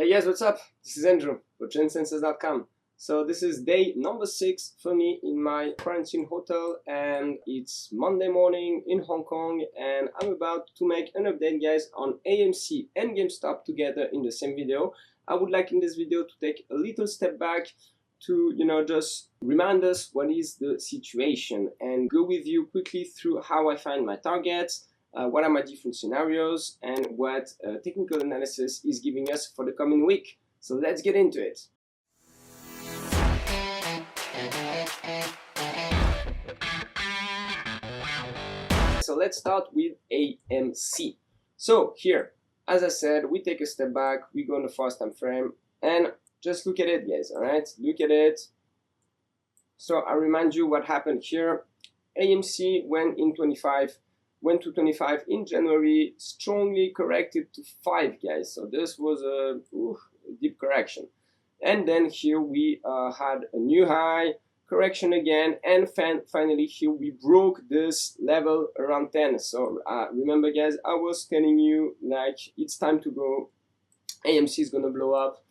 Hey guys, what's up? This is Andrew for DIVERGENCES.com. So this is day number 6 for me in my quarantine hotel, and it's Monday morning in Hong Kong, and I'm about to make an update, guys, on AMC and GameStop together in the same video. I would like in this video to take a little step back to, just remind us what is the situation and go with you quickly through how I find my targets, what are my different scenarios, and what technical analysis is giving us for the coming week. So let's get into it. So let's start with AMC. So here, as I said, we take a step back, we go on the fast time frame, and just look at it, guys. All right, look at it. So I remind you what happened here. AMC went to 25 in January, strongly corrected to 5, guys. So this was a deep correction, and then here we had a new high, correction again, and finally here we broke this level around 10. So remember, guys, I was telling you like it's time to go, AMC is gonna blow up,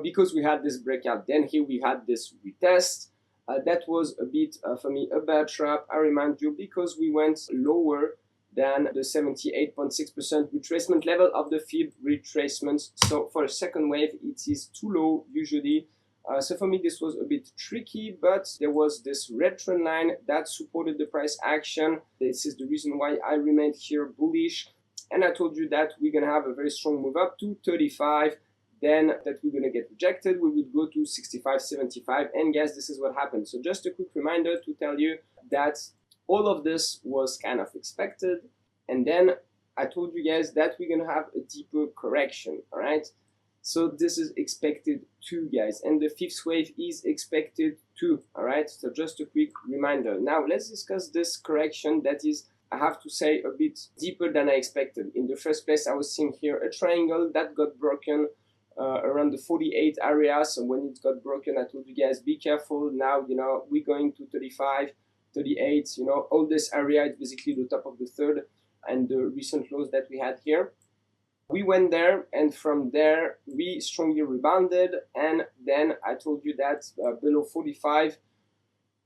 because we had this breakout. Then here we had this retest. That was a bit for me a bad trap, I remind you, because we went lower than the 78.6% retracement level of the FIB retracements. So for a second wave, it is too low usually. So for me, this was a bit tricky, but there was this red trend line that supported the price action. This is the reason why I remained here bullish. And I told you that we're gonna have a very strong move up to 35, then that we're gonna get rejected. We would go to 65, 75, and guys, this is what happened. So just a quick reminder to tell you that all of this was kind of expected, and then I told you guys that we're gonna have a deeper correction. All right, so this is expected too, guys, and the fifth wave is expected too. All right, so just a quick reminder. Now let's discuss this correction that is, I have to say, a bit deeper than I expected. In the first place, I was seeing here a triangle that got broken around the 48 area. So when it got broken, I told you guys, be careful. Now we're going to 35, 38, all this area is basically the top of the third and the recent lows that we had here. We went there, and from there we strongly rebounded, and then I told you that below 45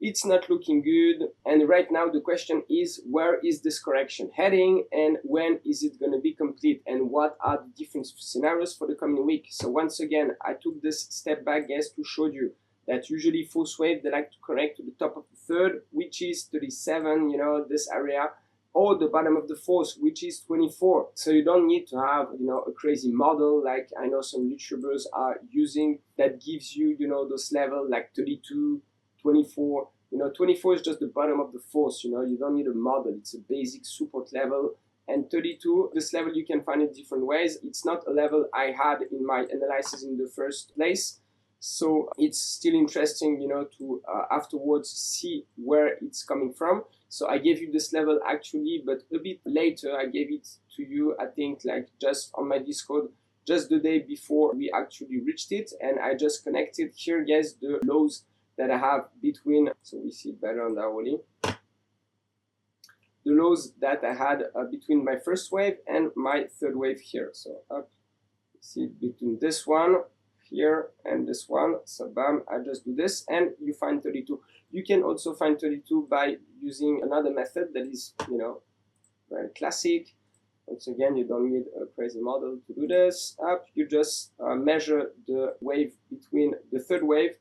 it's not looking good. And right now the question is, where is this correction heading, and when is it going to be complete, and what are the different scenarios for the coming week? So once again, I took this step back, guys, to show you that usually fourth wave, they like to correct to the top of the third, which is 37, this area, or the bottom of the fourth, which is 24. So you don't need to have, a crazy model like I know some YouTubers are using that gives you, those levels like 32, 24. 24 is just the bottom of the fourth. You don't need a model. It's a basic support level. And 32, this level you can find in different ways. It's not a level I had in my analysis in the first place. So it's still interesting, to afterwards see where it's coming from. So I gave you this level actually, but a bit later. I gave it to you, I think, like just on my Discord, just the day before we actually reached it. And I just connected here, guys, the lows that I have between, so we see it better on the hourly, the lows that I had between my first wave and my third wave here. So up, see it between this one here and this one. So bam, I just do this and you find 32. You can also find 32 by using another method that is, very classic. Once again, you don't need a crazy model to do this. Up, you just measure the wave between the third wave,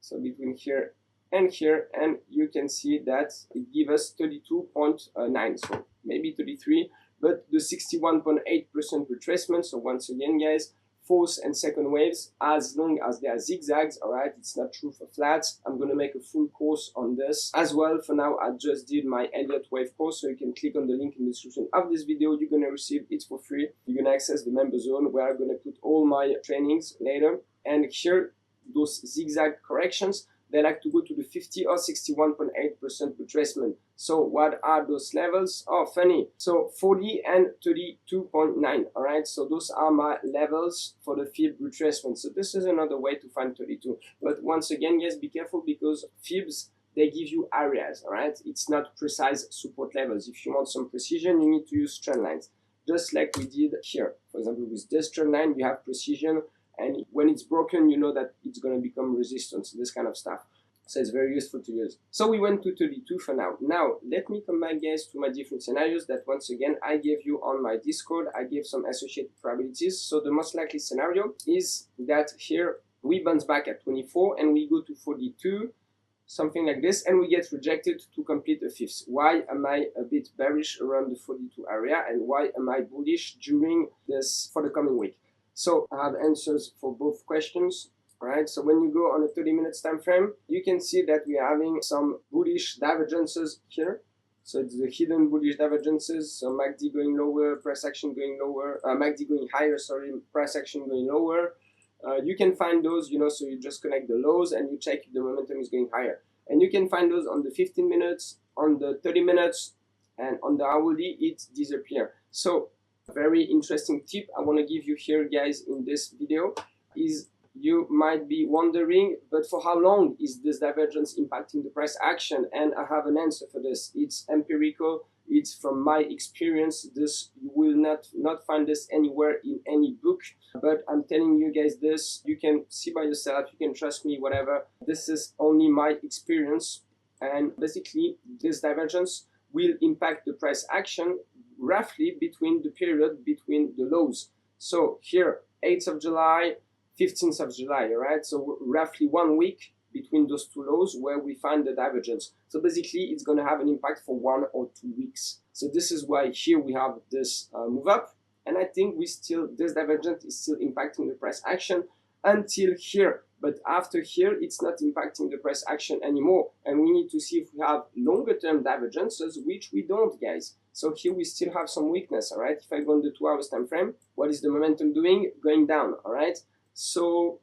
so between here, and you can see that it gives us 32.9, so maybe 33, but the 61.8% retracement. So once again, guys, fourth and second waves, as long as they are zigzags, all right, it's not true for flats. I'm going to make a full course on this as well. For now, I just did my ELLIOTT wave course, so you can click on the link in the description of this video. You're going to receive it for free. You're going to access the member zone where I'm going to put all my trainings later. And here, those zigzag corrections, they like to go to the 50 or 61.8% retracement. So what are those levels? Oh, funny. So 40 and 32.9. All right. So those are my levels for the FIB retracement. So this is another way to find 32. But once again, yes, be careful, because FIBs, they give you areas. All right. It's not precise support levels. If you want some precision, you need to use trend lines. just like we did here. For example, with this trend line, you have precision, and when it's broken, you know that it's going to become resistance, this kind of stuff. So it's very useful to use. So we went to 32 for now. Now, let me come back, guys, to my different scenarios that once again I gave you on my Discord. I gave some associated probabilities. So the most likely scenario is that here we bounce back at 24 and we go to 42, something like this, and we get rejected to complete a fifth. Why am I a bit bearish around the 42 area, and why am I bullish during this for the coming week? So I have answers for both questions. Alright, so when you go on a 30 minutes time frame, you can see that we are having some bullish divergences here. So it's the hidden bullish divergences. So MACD going lower, price action going lower, MACD going higher, sorry, price action going lower. You can find those, you know, so you just connect the lows and you check if the momentum is going higher. And you can find those on the 15 minutes, on the 30 minutes, and on the hourly, it disappears. So a very interesting tip I want to give you here, guys, in this video is, you might be wondering, but for how long is this divergence impacting the price action? And I have an answer for this. It's empirical. It's from my experience. This, you will not find this anywhere in any book, but I'm telling you guys this. You can see by yourself. You can trust me, whatever. This is only my experience. And basically, this divergence will impact the price action roughly between the period between the lows. So here, 8th of July, 15th of July, right? So roughly 1 week between those two lows where we find the divergence. So basically, it's going to have an impact for 1 or 2 weeks. So this is why here we have this move up. And I think this divergence is still impacting the price action until here. But after here, it's not impacting the price action anymore. And we need to see if we have longer term divergences, which we don't, guys. So here we still have some weakness, all right? If I go on the 2 hours time frame, what is the momentum doing? Going down, all right? So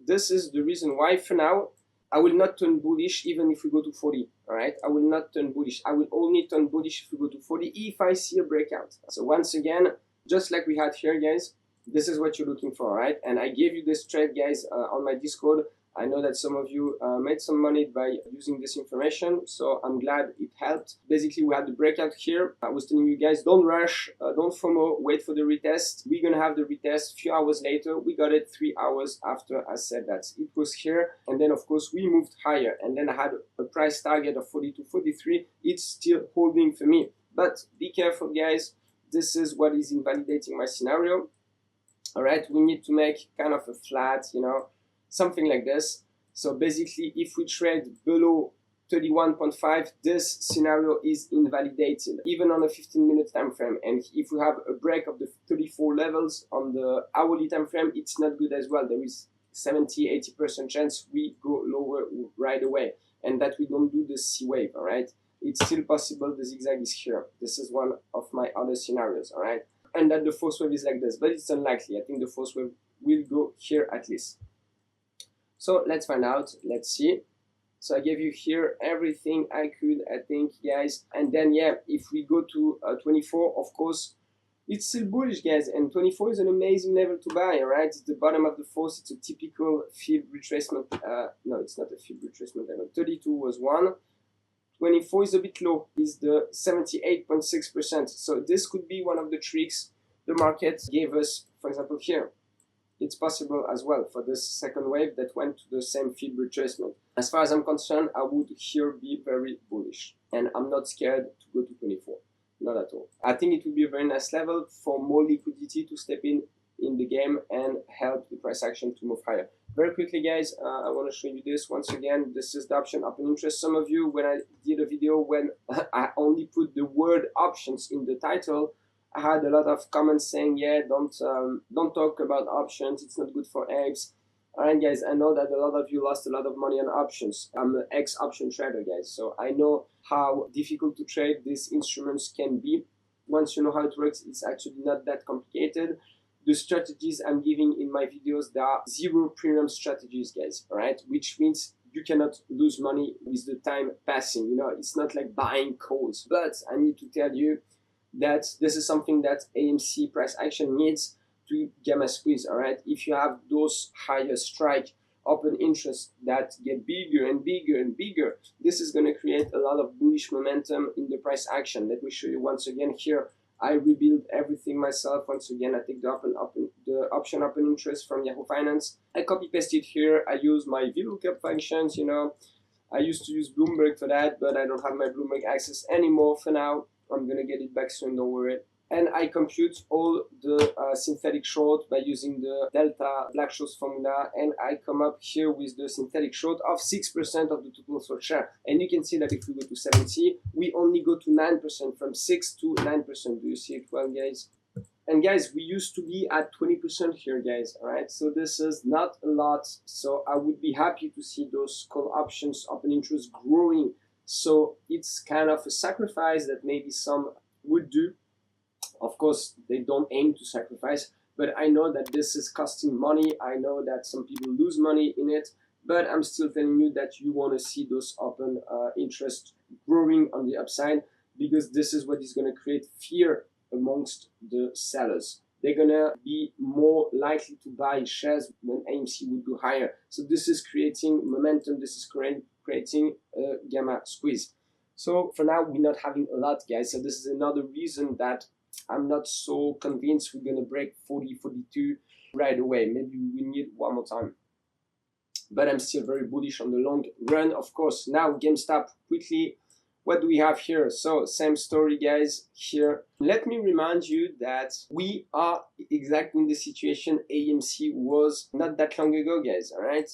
this is the reason why for now I will not turn bullish even if we go to 40. All right, I will not turn bullish. I will only turn bullish if we go to 40 if I see a breakout. So once again, just like we had here, guys, this is what you're looking for. All right, and I gave you this trade, guys, on my Discord. I know that some of you made some money by using this information, so I'm glad it helped. Basically, we had the breakout here. I was telling you guys, don't rush, don't FOMO, wait for the retest. We're gonna have the retest a few hours later. We got it 3 hours after I said that. It was here, and then of course we moved higher, and then I had a price target of 42, 43. It's still holding for me, but be careful, guys. This is what is invalidating my scenario. All right, we need to make kind of a flat, you know, something like this. So basically, if we trade below 31.5, this scenario is invalidated, even on a 15-minute time frame. And if we have a break of the 34 levels on the hourly time frame, it's not good as well. There is 70-80% chance we go lower right away, and that we don't do the C wave. All right, it's still possible. The zigzag is here. This is one of my other scenarios. All right, and that the fourth wave is like this, but it's unlikely. I think the fourth wave will go here at least. So let's find out. Let's see. So I gave you here everything I could, I think, guys. And then, yeah, if we go to 24, of course, it's still bullish, guys. And 24 is an amazing level to buy, all right? It's the bottom of the fourth. It's a typical fib retracement. No, it's not a fib retracement level. 32 was one. 24 is a bit low. It's the 78.6%. So this could be one of the tricks the market gave us, for example, here. It's possible as well for this second wave that went to the same fib retracement. As far as I'm concerned, I would here be very bullish, and I'm not scared to go to 24, not at all. I think it would be a very nice level for more liquidity to step in the game and help the price action to move higher. Very quickly, guys, I want to show you this once again. This is the option open interest. Some of you, when I did a video when I only put the word options in the title, I had a lot of comments saying, yeah, don't talk about options. It's not good for apes. All right, guys, I know that a lot of you lost a lot of money on options. I'm an ex-option trader, guys, so I know how difficult to trade these instruments can be. Once you know how it works, it's actually not that complicated. The strategies I'm giving in my videos, there are zero premium strategies, guys, all right? Which means you cannot lose money with the time passing. You know, it's not like buying calls. But I need to tell you that this is something that AMC price action needs to gamma squeeze, all right? If you have those higher strike open interests that get bigger and bigger and bigger, this is going to create a lot of bullish momentum in the price action. Let me show you once again here. I rebuild everything myself. Once again, I take the option open interest from Yahoo Finance. I copy paste it here. I use my VLOOKUP functions, you know. I used to use Bloomberg for that, but I don't have my Bloomberg access anymore for now. I'm gonna get it back soon, don't worry. And I compute all the synthetic short by using the delta Black-Scholes formula, and I come up here with the synthetic short of 6% of the total short share. And you can see that if we go to 70, we only go to 9%, from 6 to 9%. Do you see it well, guys? And guys, we used to be at 20% here, guys, all right? So this is not a lot. So I would be happy to see those call options open interest growing. So it's kind of a sacrifice that maybe some would do. Of course, they don't aim to sacrifice, but I know that this is costing money. I know that some people lose money in it, but I'm still telling you that you want to see those open interest growing on the upside, because this is what is going to create fear amongst the sellers. They're going to be more likely to buy shares when AMC would go higher. So this is creating momentum. This is creating a gamma squeeze. So for now, we're not having a lot, guys. So this is another reason that I'm not so convinced we're going to break 40, 42 right away. Maybe we need one more time. But I'm still very bullish on the long run, of course. Now, GameStop, quickly, what do we have here? So, same story, guys, here. Let me remind you that we are exactly in the situation AMC was not that long ago, guys, all right?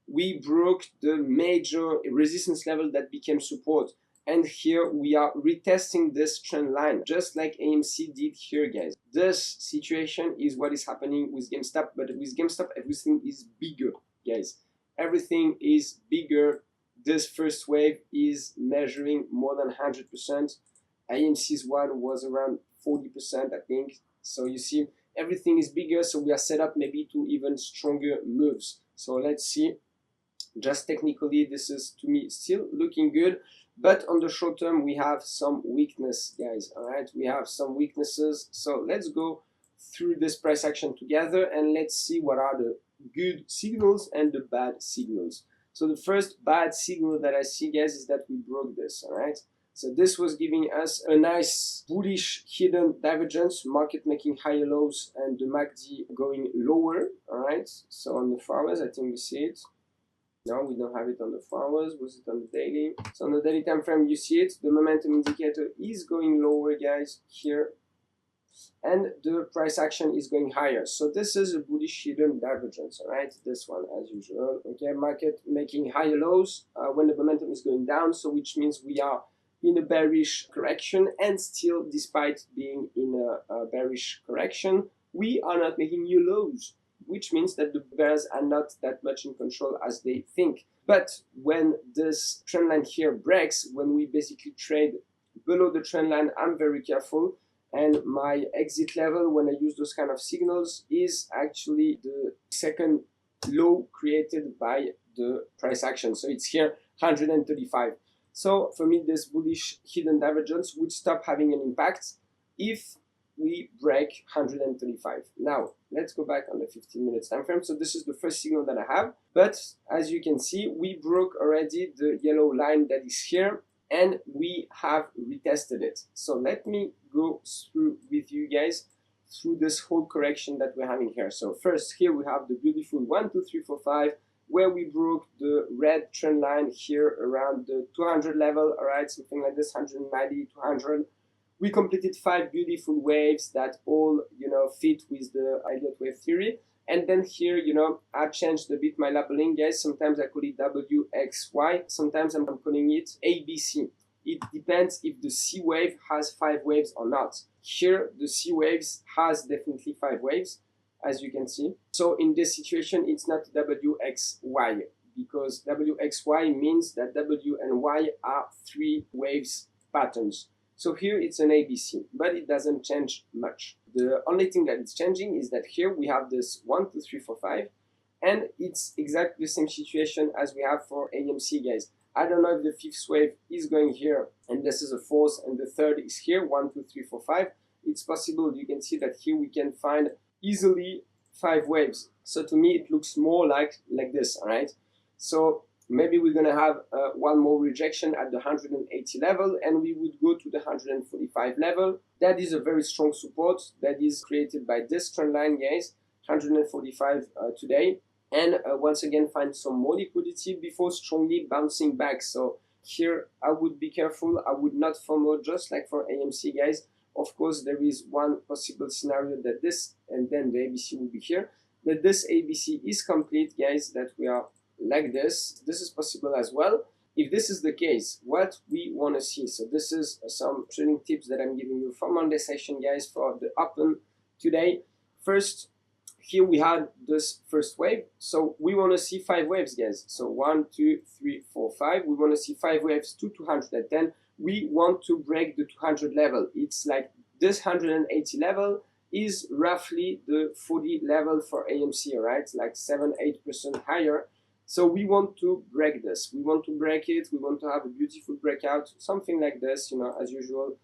We broke the major resistance level that became support. And here we are retesting this trend line, just like AMC did here, guys. This situation is what is happening with GameStop, but with GameStop, everything is bigger, guys. Everything is bigger. This first wave is measuring more than 100%. AMC's one was around 40%, I think. So you see, everything is bigger, so we are set up maybe to even stronger moves. So let's see. Just technically, this is, to me, still looking good. But on the short term, we have some weakness, guys, all right? We have some weaknesses. So let's go through this price action together, and let's see what are the good signals and the bad signals. So the first bad signal that I see, guys, is that we broke this, all right? So this was giving us a nice bullish hidden divergence, market making higher lows and the MACD going lower, all right? So on the far west, I think we see it. No, we don't have it on the 4 hours. Was it on the daily? So on the daily time frame, you see it. The momentum indicator is going lower, guys, here. And the price action is going higher. So this is a bullish hidden divergence, all right? This one, as usual. Okay, market making higher lows when the momentum is going down. So which means we are in a bearish correction, and still, despite being in a bearish correction, we are not making new lows, which means that the bears are not that much in control as they think. But when this trend line here breaks, when we basically trade below the trend line, I'm very careful. And my exit level, when I use those kind of signals, is actually the second low created by the price action. So it's here, 135. So for me, this bullish hidden divergence would stop having an impact if we break 135. Now, let's go back on the 15 minutes time frame. So this is the first signal that I have. But as you can see, we broke already the yellow line that is here, and we have retested it. So let me go through with you guys through this whole correction that we're having here. So first, here we have the beautiful 1, 2, 3, 4, 5, where we broke the red trend line here around the 200 level, all right, something like this, 190, 200. We completed 5 beautiful waves that all, fit with the ELLIOTT wave theory. And then here, I changed a bit my labeling, guys. Sometimes I call it WXY. Sometimes I'm calling it ABC. It depends if the C wave has 5 waves or not. Here, the C waves has definitely 5 waves, as you can see. So in this situation, it's not WXY, because WXY means that W and Y are 3 waves patterns. So here it's an ABC, but it doesn't change much. The only thing that is changing is that here we have this 1, 2, 3, 4, 5, and it's exactly the same situation as we have for AMC, guys. I don't know if the 5th wave is going here, and this is a 4th, and the 3rd is here, 1, 2, 3, 4, 5. It's possible. You can see that here we can find easily 5 waves. So to me, it looks more like this, all right? So maybe we're gonna have one more rejection at the 180 level, and we would go to the 145 level. That is a very strong support that is created by this trend line, guys, 145 today. And once again, find some more liquidity before strongly bouncing back. So here I would be careful. I would not FOMO, just like for AMC, guys. Of course, there is one possible scenario that this and then the ABC will be here, that this ABC is complete, guys, that we are like this. This is possible as well. If this is the case, what we want to see, so this is some trading tips that I'm giving you for Monday session, guys, for the open today. First, here we had this first wave, so we want to see 5 waves, guys. So 1, 2, 3, 4, 5. We want to see 5 waves to 210. We want to break the 200 level. It's like this 180 level is roughly the 40 level for AMC, right? Like 7-8% higher. So we want to break this. We want to break it. We want to have a beautiful breakout, something like this, you know, as usual.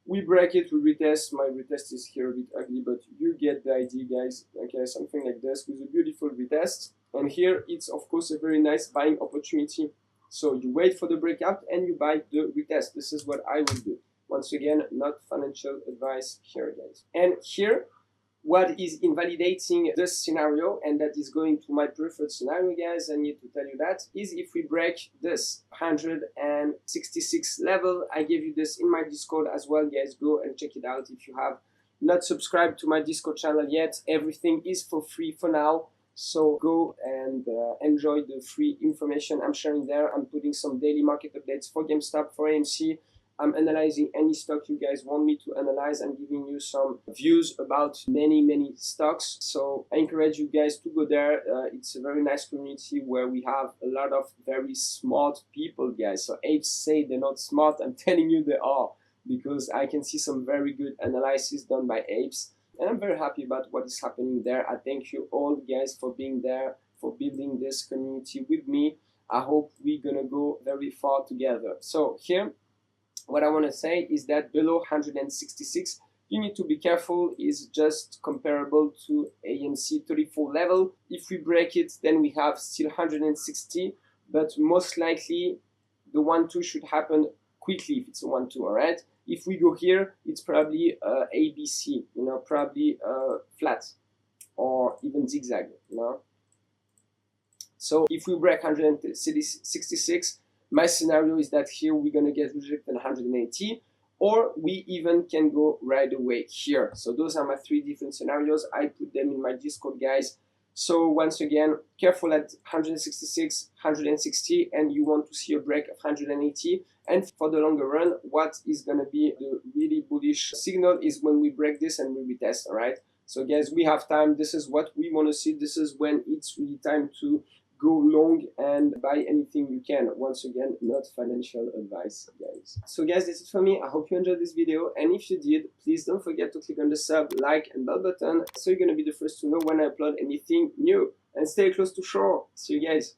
We break it, we retest. My retest is here a bit ugly, but you get the idea, guys. Okay, something like this with a beautiful retest. And here it's, of course, a very nice buying opportunity. So you wait for the breakout and you buy the retest. This is what I will do. Once again, not financial advice here, guys. And here, what is invalidating this scenario, and that is going to my preferred scenario, guys, I need to tell you that, is if we break this 166 level. I gave you this in my Discord as well, guys. Go and check it out if you have not subscribed to my Discord channel yet. Everything is for free for now, so go and enjoy the free information I'm sharing there. I'm putting some daily market updates for GameStop, for AMC. I'm analyzing any stock you guys want me to analyze. I'm giving you some views about many stocks. So I encourage you guys to go there. It's a very nice community where we have a lot of very smart people, guys. So apes say they're not smart. I'm telling you they are, because I can see some very good analysis done by apes. And I'm very happy about what is happening there. I thank you all, guys, for being there, for building this community with me. I hope we're gonna go very far together. So here, what I want to say is that below 166, you need to be careful, is just comparable to AMC 34 level. If we break it, then we have still 160, but most likely the 1-2 should happen quickly if it's a 1-2, all right? If we go here, it's probably ABC, you know, probably flat or even zigzag, you know? So if we break 166, my scenario is that here we're gonna get rejected 180, or we even can go right away here. So those are my 3 different scenarios. I put them in my Discord, guys. So once again, careful at 166, 160, and you want to see a break of 180. And for the longer run, what is gonna be the really bullish signal is when we break this and we retest, all right? So guys, we have time. This is what we want to see. This is when it's really time to go long and buy anything you can. Once again, not financial advice, guys. So guys, that's it for me. I hope you enjoyed this video, and if you did, please don't forget to click on the sub, like, and bell button, so you're gonna be the first to know when I upload anything new. And stay close to shore. See you guys.